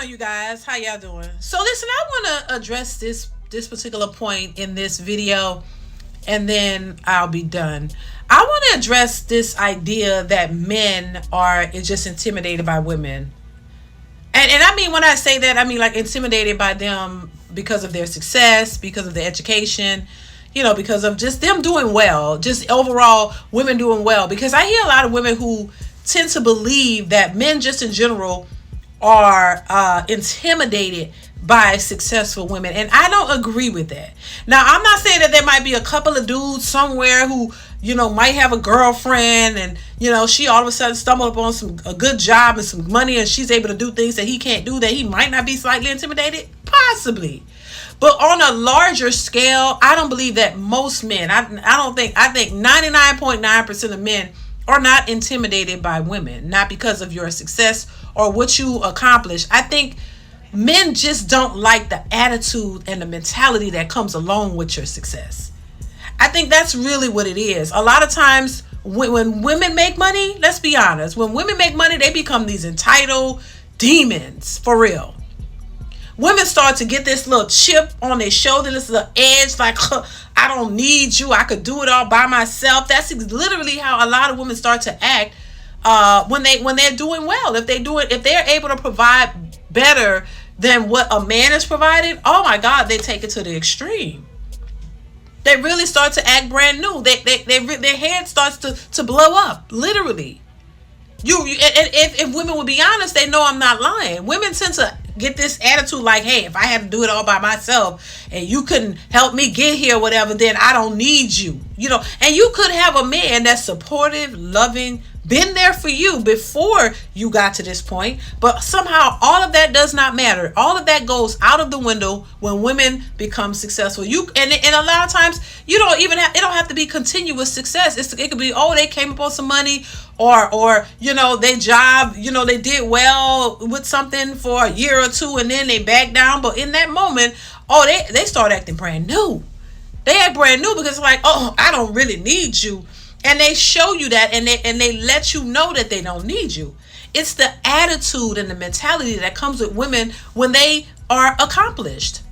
on, you guys? How y'all doing? So listen, I want to address this particular point in this video, and then I'll be done. I want to address this idea that men are just intimidated by women. And I mean, when I say that, I mean like intimidated by them because of their success, because of their education, because of just them doing well, just overall women doing well. Because I hear a lot of women who tend to believe that men just in general are intimidated by successful women, and I don't agree with that. Now, I'm not saying that there might be a couple of dudes somewhere who might have a girlfriend, and she all of a sudden stumbled upon a good job and some money, and she's able to do things that he can't do, that he might not be slightly intimidated, possibly. But on a larger scale, I don't believe that most men, I think 99.9% of men are not intimidated by women, not because of your success or what you accomplish. I think men just don't like the attitude and the mentality that comes along with your success. I think that's really what it is. A lot of times when women make money, let's be honest, when women make money, they become these entitled demons, for real. Women start to get this little chip on their shoulder, this little edge, like, I don't need you, I could do it all by myself. That's literally how a lot of women start to act when they're doing well. If they're able to provide better than what a man is providing, oh my God, they take it to the extreme. They really start to act brand new. Their head starts to blow up, literally. If women would be honest, they know I'm not lying. Women tend to get this attitude like, hey, if I had to do it all by myself and you couldn't help me get here or whatever, then I don't need you. And you could have a man that's supportive, loving, been there for you before you got to this point, but somehow all of that does not matter. All of that goes out of the window when women become successful. And a lot of times it don't have to be continuous success. It could be, they came up on some money, or their job, they did well with something for a year or two and then they back down, but in that moment, they start acting brand new. They act brand new because it's like, I don't really need you. And they show you that, and they let you know that they don't need you. It's the attitude and the mentality that comes with women when they are accomplished.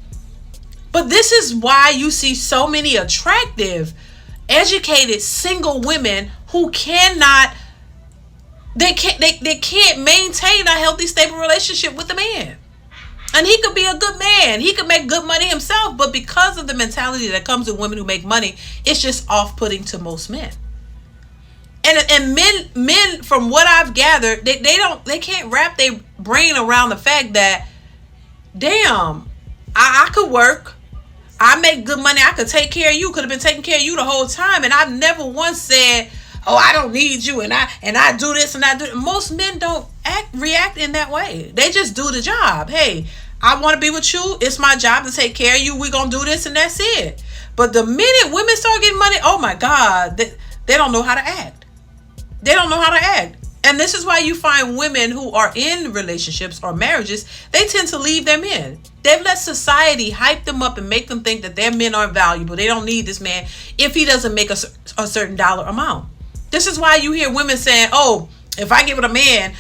But this is why you see so many attractive, educated, single women who can't maintain a healthy, stable relationship with a man. And he could be a good man. He could make good money himself, but because of the mentality that comes with women who make money, it's just off-putting to most men. And men, from what I've gathered, they can't wrap their brain around the fact that, damn, I could work, I make good money, I could take care of you, could have been taking care of you the whole time, and I've never once said, I don't need you, and I do this and I do. Most men don't react in that way. They just do the job. Hey, I want to be with you. It's my job to take care of you. We're gonna do this, and that's it. But the minute women start getting money, oh my God, they don't know how to act. They don't know how to act. And this is why you find women who are in relationships or marriages, they tend to leave their men. They've let society hype them up and make them think that their men aren't valuable. They don't need this man if he doesn't make a certain dollar amount. This is why you hear women saying, if I get with a man,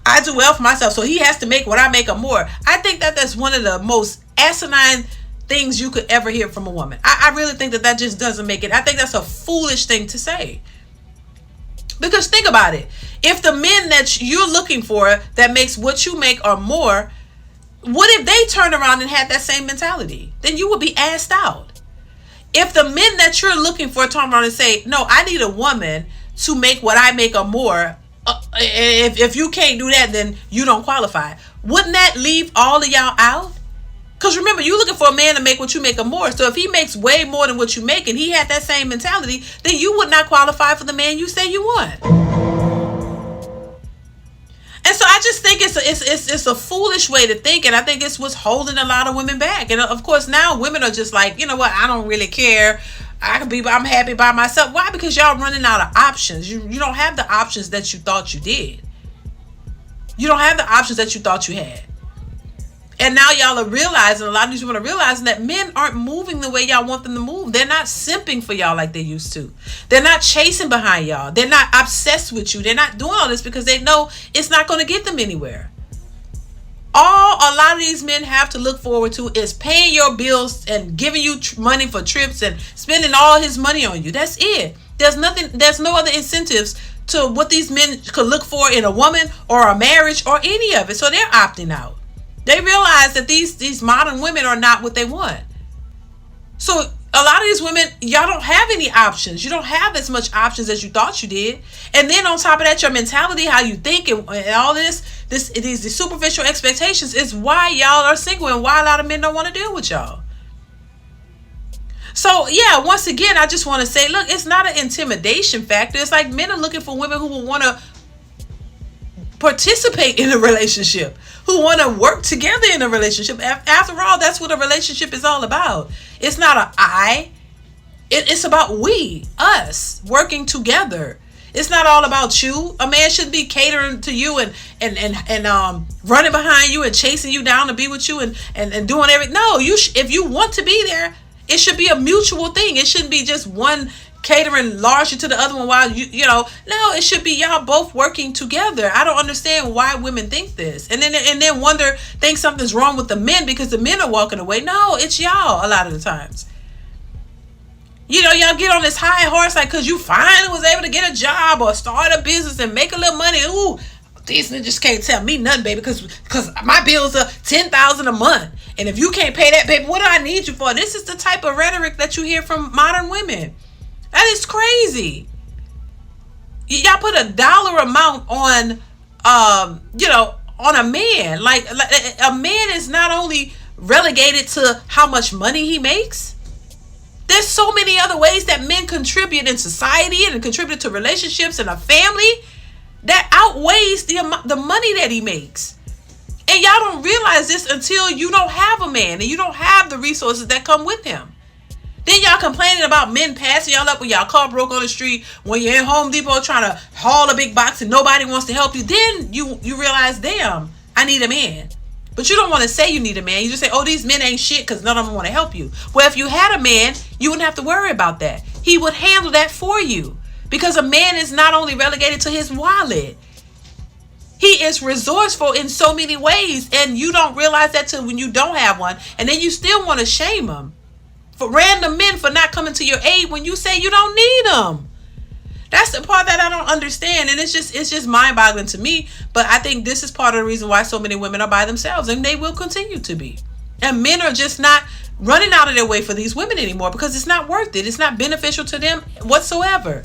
I do well for myself, so he has to make what I make or more. I think that's one of the most asinine things you could ever hear from a woman. I really think that just doesn't make it. I think that's a foolish thing to say. Because think about it. If the men that you're looking for that makes what you make or more, what if they turned around and had that same mentality? Then you would be asked out. If the men that you're looking for turn around and say, no, I need a woman to make what I make or more, if you can't do that, then you don't qualify. Wouldn't that leave all of y'all out? Because remember, you're looking for a man to make what you make or more. So if he makes way more than what you make and he had that same mentality, then you would not qualify for the man you say you want. And so I just think it's a foolish way to think, and I think it's what's holding a lot of women back. And of course now women are just like, you know what, I don't really care. I'm happy by myself. Why? Because y'all running out of options. You don't have the options that you thought you did. You don't have the options that you thought you had. And now y'all are realizing, a lot of these women are realizing that men aren't moving the way y'all want them to move. They're not simping for y'all like they used to. They're not chasing behind y'all. They're not obsessed with you. They're not doing all this because they know it's not going to get them anywhere. All a lot of these men have to look forward to is paying your bills and giving you money for trips and spending all his money on you. That's it. There's nothing. There's no other incentives to what these men could look for in a woman or a marriage or any of it. So they're opting out. They realize that these modern women are not what they want. So a lot of these women, y'all don't have any options. You don't have as much options as you thought you did. And then on top of that, your mentality, how you think, and all these superficial expectations is why y'all are single and why a lot of men don't want to deal with y'all. So yeah, once again, I just want to say, look, it's not an intimidation factor. It's like men are looking for women who will want to participate in a relationship, who want to work together in a relationship. After all, that's what a relationship is all about. It's not a I. It's about we, us, working together. It's not all about you. A man shouldn't be catering to you and running behind you and chasing you down to be with you and doing everything. No, if you want to be there, it should be a mutual thing. It shouldn't be just one catering largely to the other one while no, it should be y'all both working together. I don't understand why women think this. And then think something's wrong with the men because the men are walking away. No, it's y'all a lot of the times. Y'all get on this high horse like because you finally was able to get a job or start a business and make a little money. Ooh, these niggas can't tell me nothing, baby, because my bills are $10,000 a month. And if you can't pay that, baby, what do I need you for? This is the type of rhetoric that you hear from modern women. That is crazy. Y'all put a dollar amount on, on a man. Like a man is not only relegated to how much money he makes. There's so many other ways that men contribute in society and contribute to relationships and a family that outweighs the money that he makes. And y'all don't realize this until you don't have a man and you don't have the resources that come with him. Then y'all complaining about men passing y'all up when y'all car broke on the street, when you're in Home Depot trying to haul a big box and nobody wants to help you. Then you realize, damn, I need a man. But you don't want to say you need a man. You just say, oh, these men ain't shit because none of them want to help you. Well, if you had a man, you wouldn't have to worry about that. He would handle that for you. Because a man is not only relegated to his wallet. He is resourceful in so many ways. And you don't realize that till when you don't have one. And then you still want to shame him. For random men for not coming to your aid when you say you don't need them. That's the part that I don't understand. And it's just mind-boggling to me. But I think this is part of the reason why so many women are by themselves. And they will continue to be. And men are just not running out of their way for these women anymore. Because it's not worth it. It's not beneficial to them whatsoever.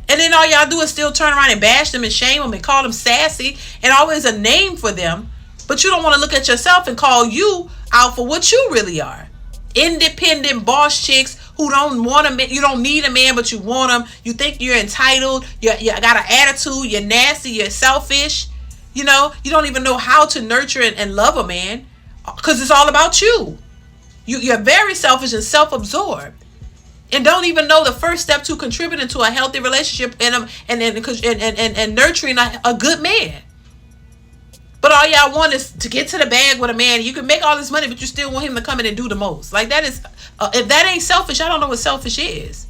And then all y'all do is still turn around and bash them and shame them and call them sassy. And always a name for them. But you don't want to look at yourself and call you out for what you really are. Independent boss chicks who don't want a man. You don't need a man, but you want him. You think you're entitled. You got an attitude. You're nasty. You're selfish. You don't even know how to nurture and love a man because it's all about you. You're very selfish and self-absorbed, and don't even know the first step to contributing to a healthy relationship and nurturing a good man. But all y'all want is to get to the bag with a man. You can make all this money, but you still want him to come in and do the most. Like that is, if that ain't selfish, I don't know what selfish is.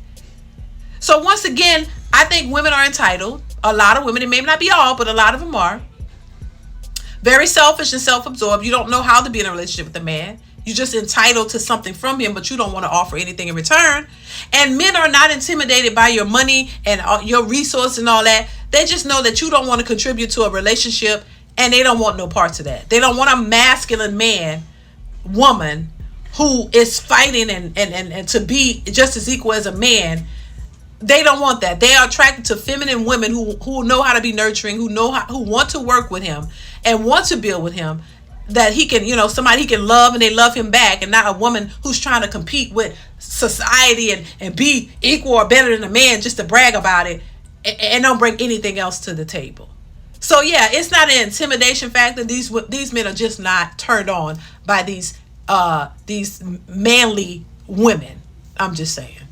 So once again, I think women are entitled. A lot of women, it may not be all, but a lot of them are. Very selfish and self-absorbed. You don't know how to be in a relationship with a man. You're just entitled to something from him, but you don't want to offer anything in return. And men are not intimidated by your money and your resources and all that. They just know that you don't want to contribute to a relationship. And they don't want no parts of that. They don't want a masculine woman who is fighting and to be just as equal as a man. They don't want that. They are attracted to feminine women who know how to be nurturing, who want to work with him and want to build with him. That he can, somebody he can love and they love him back, and not a woman who's trying to compete with society and be equal or better than a man just to brag about it and don't bring anything else to the table. So yeah, it's not an intimidation factor. These men are just not turned on by these manly women. I'm just saying.